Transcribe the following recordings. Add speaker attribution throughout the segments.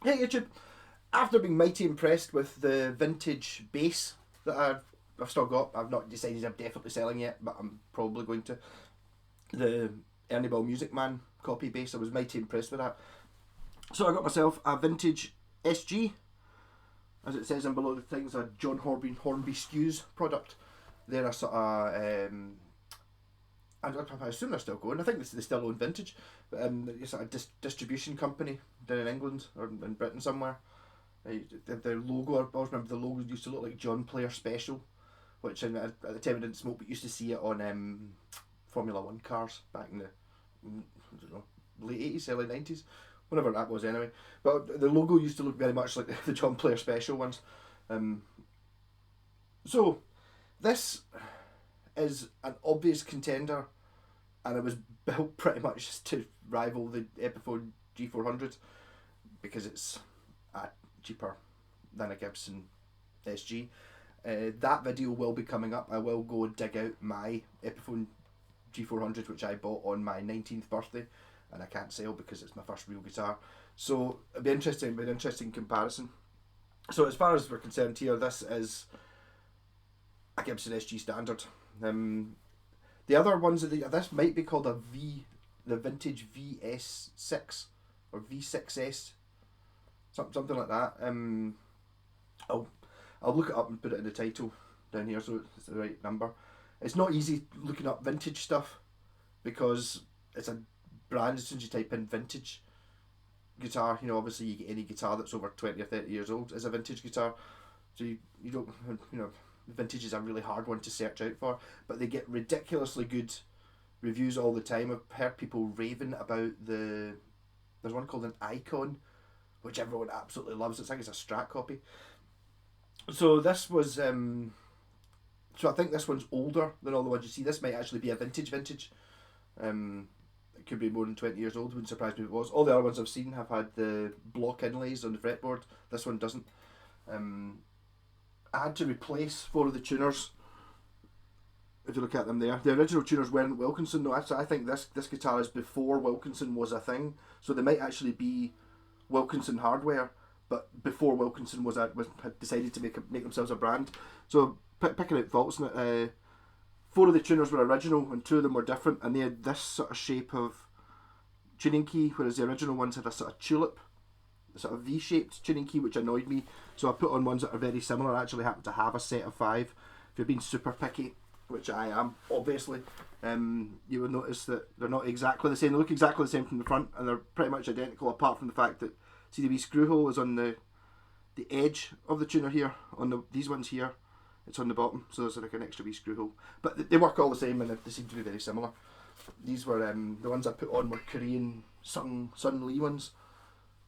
Speaker 1: Hey YouTube, after being mighty impressed with the vintage bass that I've still got, I've not decided I'm definitely selling yet, but I'm probably going to. The Ernie Ball Music Man copy bass, I was mighty impressed with that. So I got myself a vintage SG, as it says in below the things, a John Hornby Skews product. They're a sort of I assume they're still going. I think they still own Vintage, but it's a distribution company down in England or in Britain somewhere. The logo, I always remember the logo used to look like John Player Special, which at the time I didn't smoke, but used to see it on Formula One cars back in the I don't know, late 80s, early 90s, whenever that was anyway. But the logo used to look very much like the John Player Special ones. Um, so this is an obvious contender, and it was built pretty much to rival the Epiphone G400 because it's cheaper than a Gibson SG. That video will be coming up. I will go dig out my Epiphone G400, which I bought on my 19th birthday, and I can't sell because it's my first real guitar. So it'll be interesting. Be an interesting comparison. So as far as we're concerned here, this is a Gibson SG standard. The other ones this might be called the vintage vs6 or v6s, something like that. I'll look it up and put it in the title down here so it's the right number. It's not easy looking up vintage stuff because it's a brand. As soon as you type in vintage guitar, obviously you get any guitar that's over 20 or 30 years old is a vintage guitar. So you don't, vintage is a really hard one to search out for, but they get ridiculously good reviews all the time. I've heard people raving about there's one called an Icon, which everyone absolutely loves. It's like it's a Strat copy. So this was so I think this one's older than all the ones you see. This might actually be a vintage. It could be more than 20 years old. Wouldn't surprise me if it was. All the other ones I've seen have had the block inlays on the fretboard. This one doesn't. I had to replace 4 of the tuners. If you look at them there, the original tuners weren't Wilkinson. No, I think this guitar is before Wilkinson was a thing. So they might actually be Wilkinson hardware, but before Wilkinson had decided to make themselves a brand. So picking out faults in it. 4 of the tuners were original and 2 of them were different, and they had this sort of shape of tuning key, whereas the original ones had a sort of tulip, a sort of V-shaped tuning key, which annoyed me. So I put on ones that are very similar. I actually happen to have a set of 5. If you're being super picky, which I am, obviously, you will notice that they're not exactly the same. They look exactly the same from the front, and they're pretty much identical, apart from the fact that see the wee screw hole is on the edge of the tuner here. On these ones here, it's on the bottom, so there's like an extra wee screw hole. But they work all the same, and they seem to be very similar. These were the ones I put on were Korean Sun Lee ones.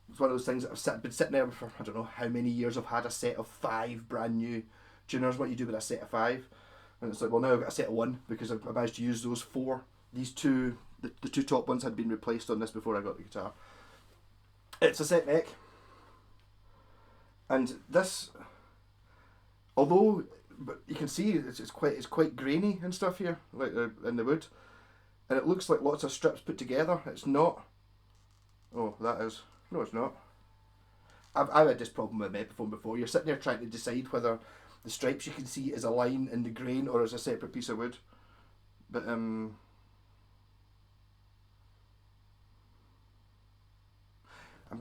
Speaker 1: It's one of those things that I've been sitting there for I don't know how many years. I've had a set of 5 brand new tuners. What you do with a set of 5? And it's like, well, now I've got a set of 1 because I managed to use those 4. These 2, the 2 top ones had been replaced on this before I got the guitar. It's a set neck, and this, although, but you can see it's quite grainy and stuff here, like in the wood, and it looks like lots of strips put together. It's not. Oh, that is. No, it's not. I've had this problem with Epiphone before. You're sitting there trying to decide whether the stripes you can see is a line in the grain or is a separate piece of wood. But I'm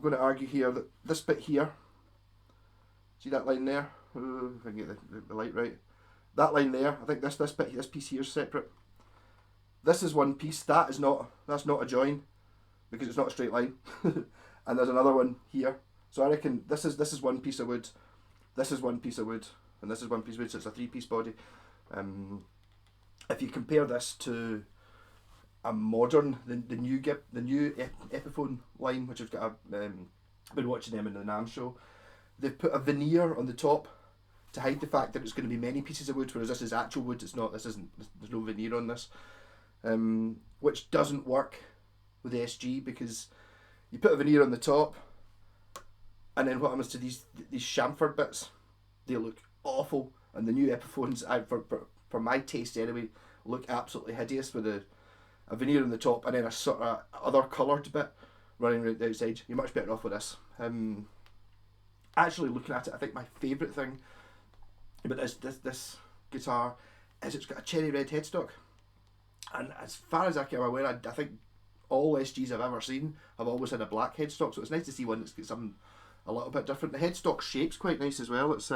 Speaker 1: going to argue here that this bit here, see that line there? Ooh, if I can get the light right. That line there, I think this piece here is separate. This is one piece. That's not a join because it's not a straight line. And there's another one here. So I reckon this is one piece of wood. This is one piece of wood, and this is one piece of wood. So it's a 3-piece body. If you compare this to a modern, the new Epiphone line, which I've got, been watching them in the NAMM show. They've put a veneer on the top to hide the fact that it's going to be many pieces of wood, whereas this is actual wood. It's not. There's no veneer on this, which doesn't work with the SG because you put a veneer on the top, and then what happens to these chamfered bits? They look awful, and the new Epiphones, for my taste anyway, look absolutely hideous with a veneer on the top and then a sort of other coloured bit running right the outside. You're much better off with this. actually looking at it, I think my favourite thing about this guitar is it's got a cherry red headstock. And as far as I can aware, I think all SGs I've ever seen have always had a black headstock, so it's nice to see one that's got something a little bit different. The headstock shape's quite nice as well. It's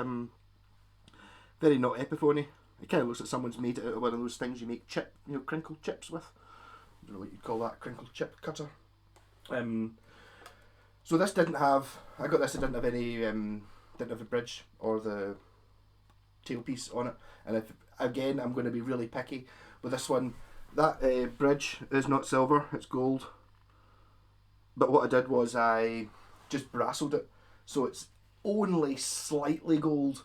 Speaker 1: very not Epiphone-y. It kind of looks like someone's made it out of one of those things you make crinkle chips with. I don't know what you'd call that, crinkle chip cutter. So this didn't have, I got this, it didn't have any, didn't have the bridge or the tailpiece on it. And if, again, I'm going to be really picky with this one. That bridge is not silver, it's gold. But what I did was I just brassled it, so it's only slightly gold.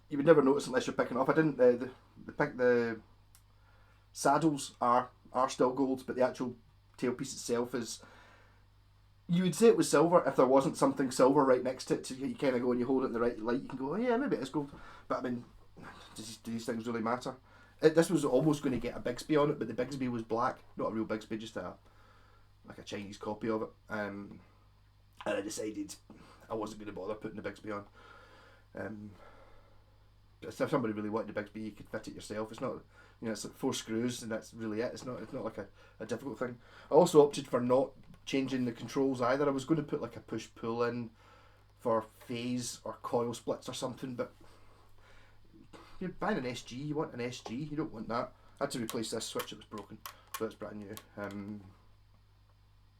Speaker 1: You would never notice unless you're picking it off. I didn't. The saddles are still gold, but the actual tailpiece itself is. You would say it was silver if there wasn't something silver right next to it. So you kind of go and you hold it in the right light. You can go, oh yeah, maybe it is gold. But I mean, do these things really matter? This was almost going to get a Bigsby on it, but the Bigsby was black, not a real Bigsby, just like a Chinese copy of it. And I decided I wasn't going to bother putting the Bigsby on. If somebody really wanted the Bigsby, you could fit it yourself. It's not, it's like 4 screws and that's really it. It's not like a difficult thing. I also opted for not changing the controls either. I was going to put like a push-pull in for phase or coil splits or something, but you're buying an SG, you want an SG, you don't want that. I had to replace this switch, it was broken, so it's brand new.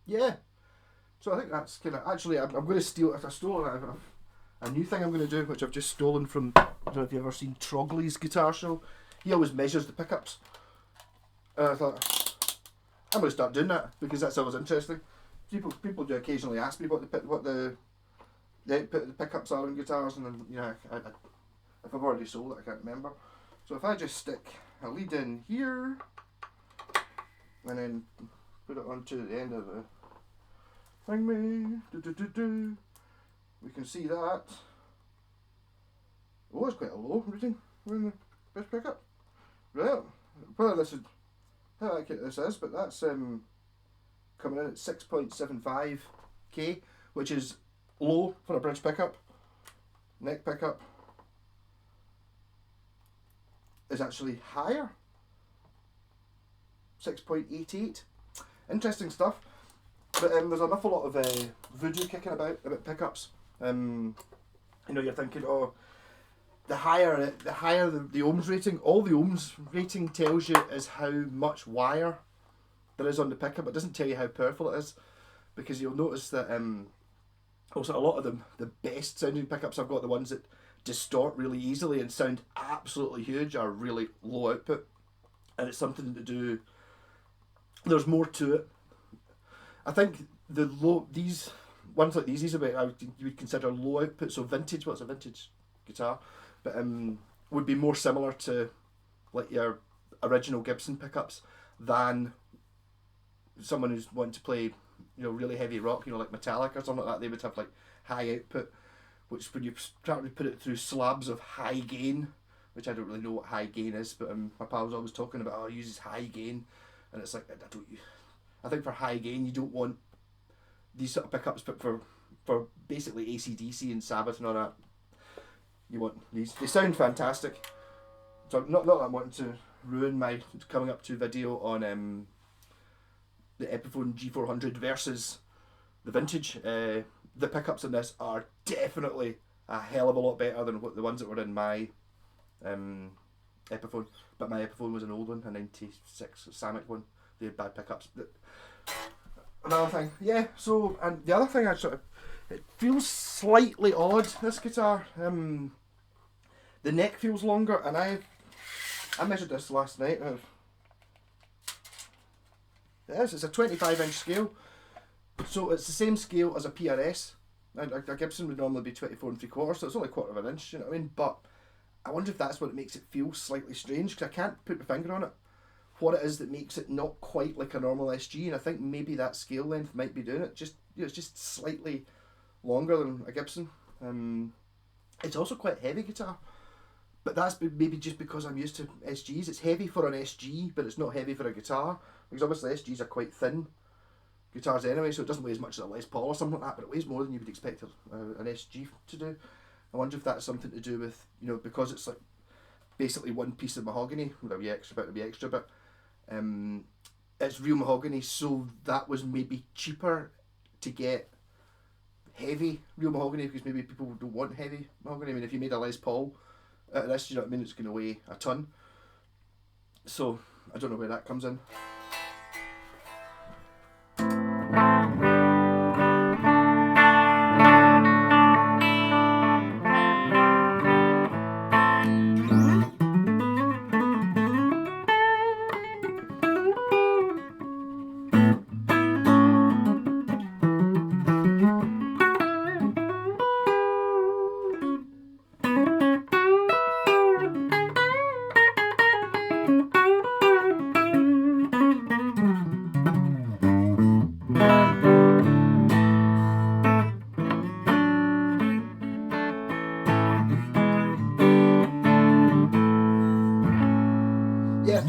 Speaker 1: Yeah, so I think that's kind of, actually I'm going to steal, I stole a new thing I'm going to do, which I've just stolen from, I don't know if you've ever seen Trogley's guitar show. He always measures the pickups. And I thought, I'm going to start doing that, because that's always interesting. People do occasionally ask me what the output of the pickups are on guitars, and then, if I've already sold it, I can't remember. So if I just stick a lead in here, and then put it onto the end of the thing, we can see that. Oh, it's quite a low reading in the best pickup. Right, well, this is how accurate this is, but that's coming in at 6.75k, which is low for a bridge pickup. Neck pickup is actually higher, 6.88. Interesting stuff. But there's an awful lot of voodoo kicking about pickups. You're thinking, oh, the higher the ohms rating. All the ohms rating tells you is how much wire there is on the pickup. It doesn't tell you how powerful it is, because you'll notice that also a lot of them, the best sounding pickups I've got, the ones that distort really easily and sound absolutely huge, are really low output, and it's something to do. There's more to it. I think these ones like these about you would consider low output, so vintage. What's a vintage guitar? But would be more similar to like your original Gibson pickups than someone who's wanting to play, really heavy rock, like Metallica or something like that. They would have like high output, which when you start to put it through slabs of high gain, which I don't really know what high gain is, but my pal was always talking about, he uses high gain, and it's like, I think for high gain you don't want these sort of pickups, but for basically AC/DC and Sabbath and all that, you want these. They sound fantastic. So not that I'm wanting to ruin my coming up to video on the Epiphone G400 versus the vintage. The pickups in this are definitely a hell of a lot better than the ones that were in my Epiphone. But my Epiphone was an old one, a 96 Samick one. They had bad pickups. Another thing, yeah. So, and the other thing, it feels slightly odd. This guitar, the neck feels longer, and I measured this last night. It's a 25-inch scale, so it's the same scale as a PRS. A Gibson would normally be 24 3/4, so it's only a quarter of an inch. You know what I mean? But I wonder if that's what makes it feel slightly strange, because I can't put my finger on it. What it is that makes it not quite like a normal SG, and I think maybe that scale length might be doing it. Just it's just slightly longer than a Gibson. It's also quite a heavy guitar, but that's maybe just because I'm used to SGs. It's heavy for an SG, but it's not heavy for a guitar, because obviously SGs are quite thin. guitars anyway, so it doesn't weigh as much as a Les Paul or something like that, but it weighs more than you would expect an SG to do. I wonder if that's something to do with, because it's like basically one piece of mahogany, there'll be extra bit, there'll be extra bit. It's real mahogany, so that was maybe cheaper to get heavy real mahogany, because maybe people don't want heavy mahogany. I mean, if you made a Les Paul out of this, you know what I mean, it's going to weigh a ton. So I don't know where that comes in.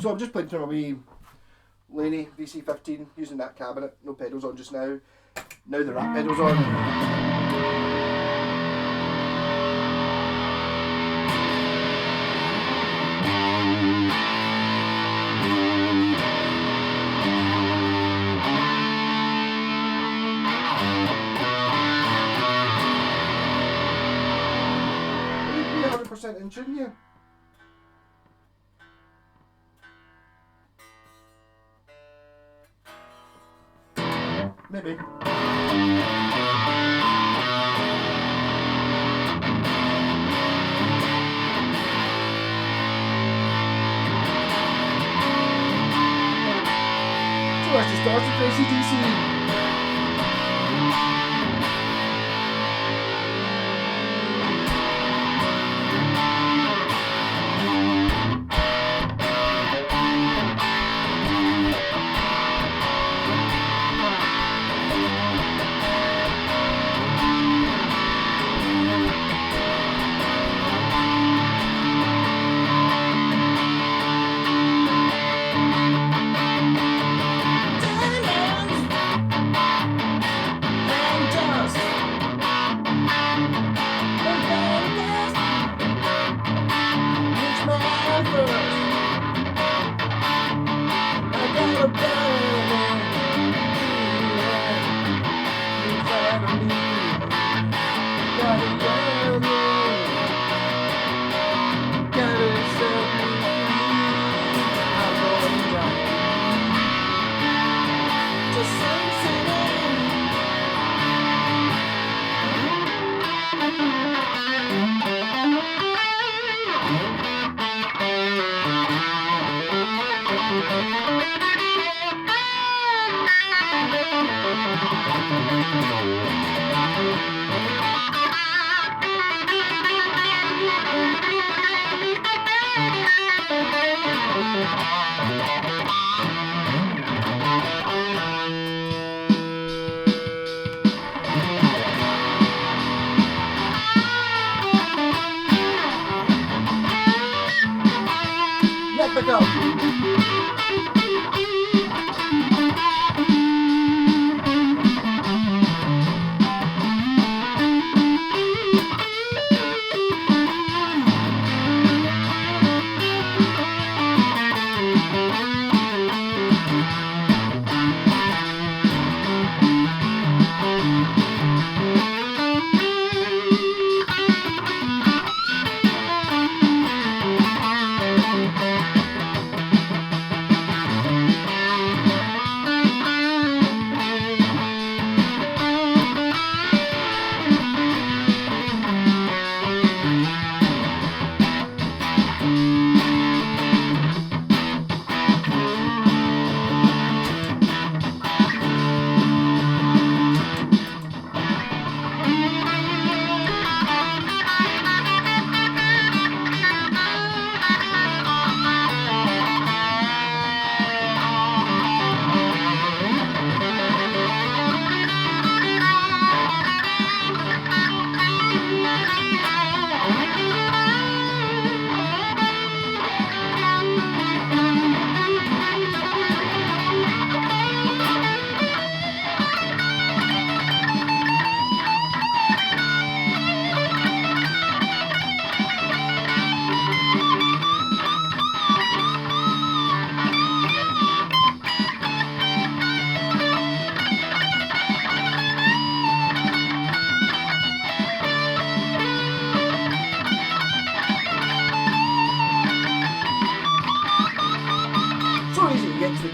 Speaker 1: So I'm just playing through my wee Laney VC15 using that cabinet, no pedals on just now. Now the rat pedals on. Are you 100% in tune here? Maybe. So that's just started for AC/DC.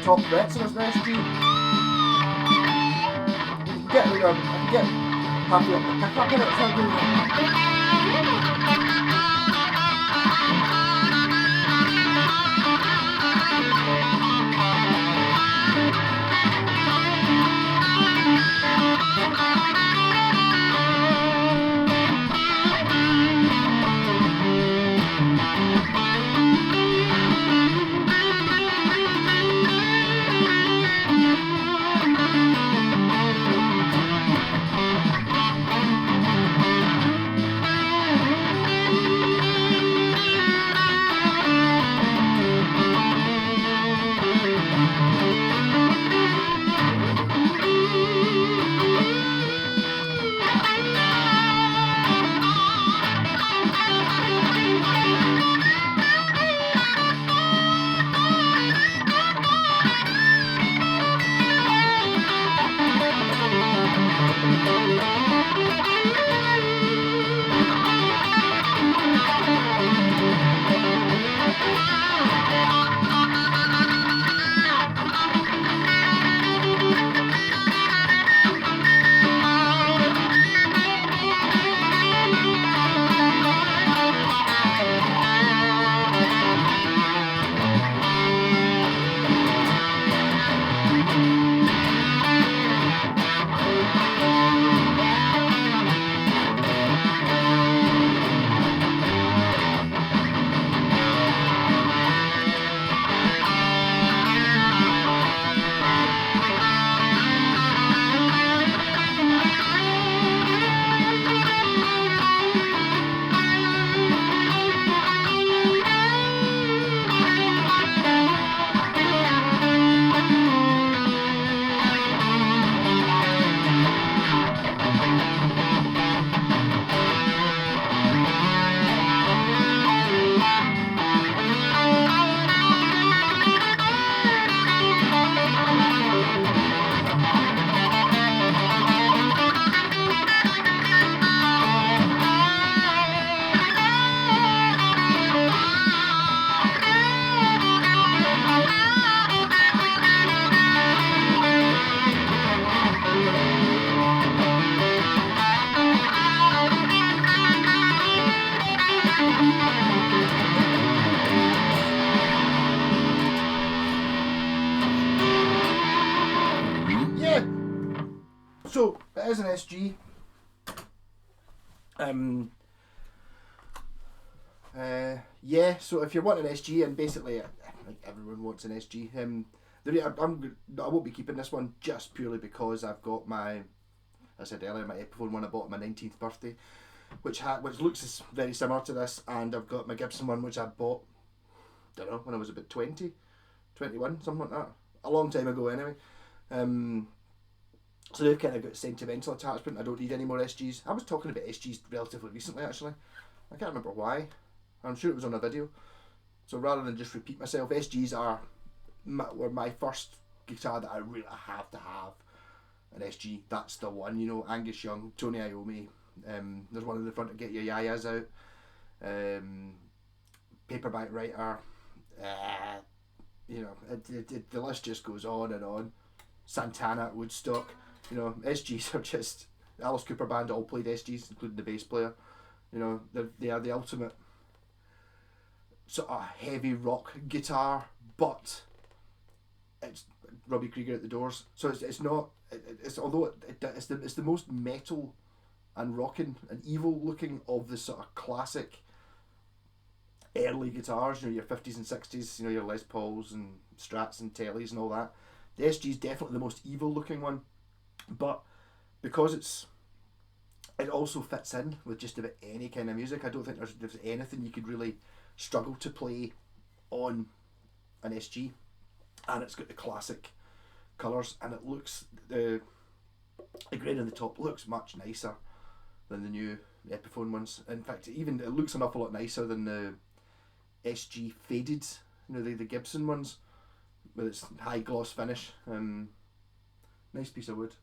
Speaker 1: top frets on this SG. I can get halfway up the pick up in it. It's not really. So it is an SG. Yeah. So if you want an SG, and basically, like everyone wants an SG. I won't be keeping this one just purely because I've got my, as I said earlier, my Epiphone one I bought on my 19th birthday, which looks very similar to this, and I've got my Gibson one which I bought, don't know, when I was about 20, 21, something like that, a long time ago anyway. So they've kind of got sentimental attachment. I don't need any more SGs. I was talking about SGs relatively recently actually. I can't remember why. I'm sure it was on a video. So rather than just repeat myself, SGs were my first guitar that I really have to have. An SG, that's the one, you know, Angus Young, Tony Iommi. There's one in the front to get your yayas out. Paperback Writer. You know, the list just goes on and on. Santana at Woodstock. You know, SGs are just, the Alice Cooper band all played SGs, including the bass player. You know, they are the ultimate sort of heavy rock guitar, but it's Robbie Krieger at the Doors. So it's not, although it's the most metal and rocking and evil looking of the sort of classic early guitars, you know, your 50s and 60s, you know, your Les Pauls and Strats and Tellys and all that. The SG is definitely the most evil looking one, but because it also fits in with just about any kind of music. I don't think there's anything you could really struggle to play on an SG, and it's got the classic colours, and it looks, the grain on the top looks much nicer than the new Epiphone ones. In fact, even it looks an awful lot nicer than the SG faded, you know, the Gibson ones with its high gloss finish. Nice piece of wood.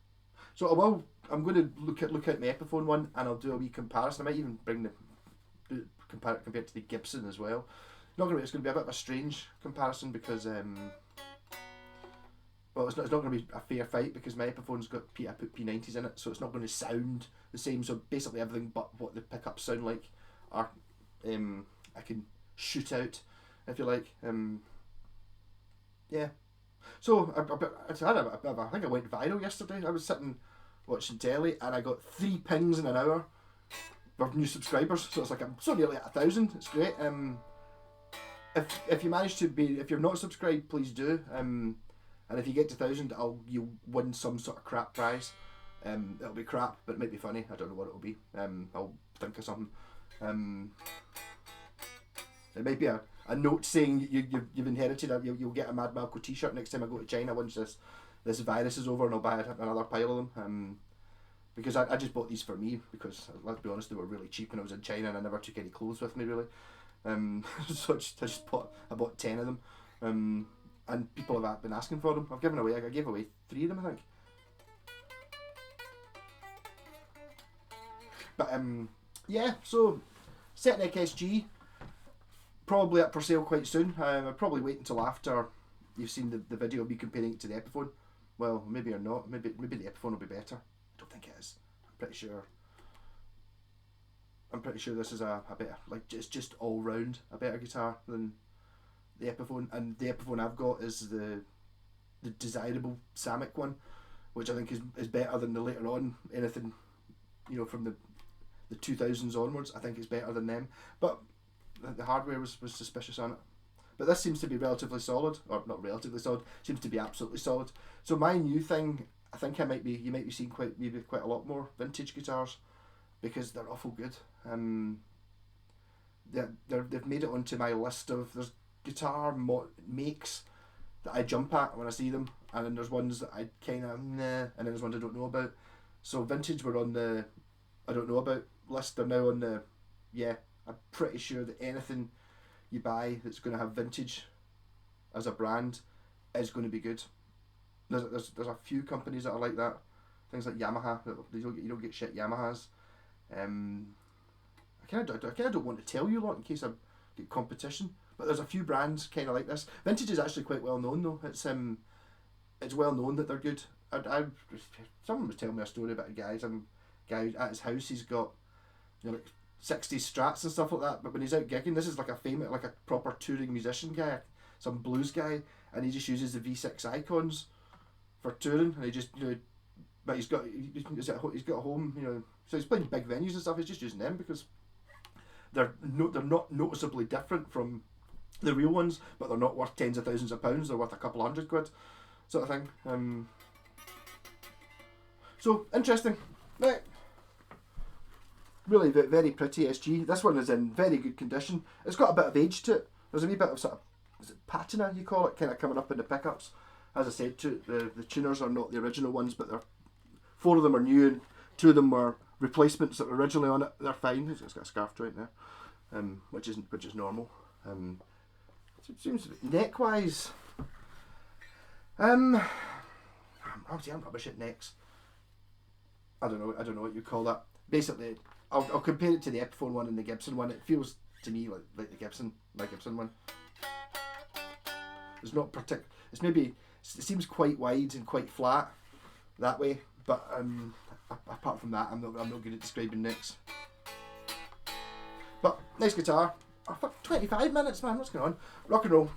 Speaker 1: So I'm going to look at my Epiphone one, and I'll do a wee comparison. I might even bring compare it to the Gibson as well. It's going to be a bit of a strange comparison because well, it's not going to be a fair fight because my Epiphone's got I put P90s in it, so it's not going to sound the same. So basically everything but what the pickups sound like are I can shoot out, if you like. Yeah. So I think I went viral yesterday. I was sitting watching telly and I got 3 pings in an hour of new subscribers. So it's like I'm so nearly at 1,000. It's great. If you manage to be, if you're not subscribed, please do. And if you get to 1,000, you'll win some sort of crap prize. It'll be crap, but it might be funny. I don't know what it'll be. I'll think of something. It might be a note saying you've inherited. You'll get a Mad Malco T-shirt next time I go to China once this virus is over, and I'll buy another pile of them. Because I just bought these for me because, let's be honest, they were really cheap when I was in China and I never took any clothes with me really. So I bought 10 of them. And people have been asking for them. I gave away 3 of them, I think. But yeah, so Setneck SG probably up for sale quite soon. I'll probably wait until after you've seen the video of me comparing it to the Epiphone. Well, maybe or not. Maybe the Epiphone will be better. I don't think it is. I'm pretty sure this is a better, like it's just all round a better guitar than the Epiphone, and the Epiphone I've got is the desirable Samick one, which I think is better than the later on anything, from the 2000s onwards. I think it's better than them, but the hardware was suspicious on it. But this seems to be relatively solid, or not relatively solid. Seems to be absolutely solid. So my new thing, I think you might be seeing quite a lot more vintage guitars because they're awful good. They've made it onto my list of there's guitar makes that I jump at when I see them, and then there's ones that I kind of and then there's ones I don't know about. So vintage were on the I don't know about list. They're now on the I'm pretty sure that anything you buy that's going to have vintage as a brand is going to be good. There's a few companies that are like that. Things like Yamaha, you don't get shit Yamahas. I kind of don't want to tell you a lot in case I get competition. But there's a few brands kind of like this. Vintage is actually quite well known though. It's well known that they're good. Someone was telling me a story about a guy at his house. He's got like 60s Strats and stuff like that. But when he's out gigging, this is like a proper touring musician guy, some blues guy, and he just uses the vs6 icons for touring. And he just but he's got a home, so he's playing big venues and stuff. He's just using them because they're not noticeably different from the real ones, but they're not worth tens of thousands of pounds. They're worth a couple £100, sort of thing. So interesting, right? Really very pretty SG. This one is in very good condition. It's got a bit of age to it. There's a wee bit of sort of, is it patina you call it, kind of coming up in the pickups. As I said, the tuners are not the original ones, but 4 of them are new and 2 of them were replacements that were originally on it. They're fine. It's got a scarf joint there, which is normal. It seems neck wise. Obviously I'm rubbish at necks. I don't know what you call that. Basically, I'll compare it to the Epiphone one and the Gibson one. It feels to me like my Gibson one. It's not particular. It seems quite wide and quite flat that way. But apart from that, I'm not good at describing necks. But nice guitar. Oh, fuck, 25 minutes, man. What's going on? Rock and roll.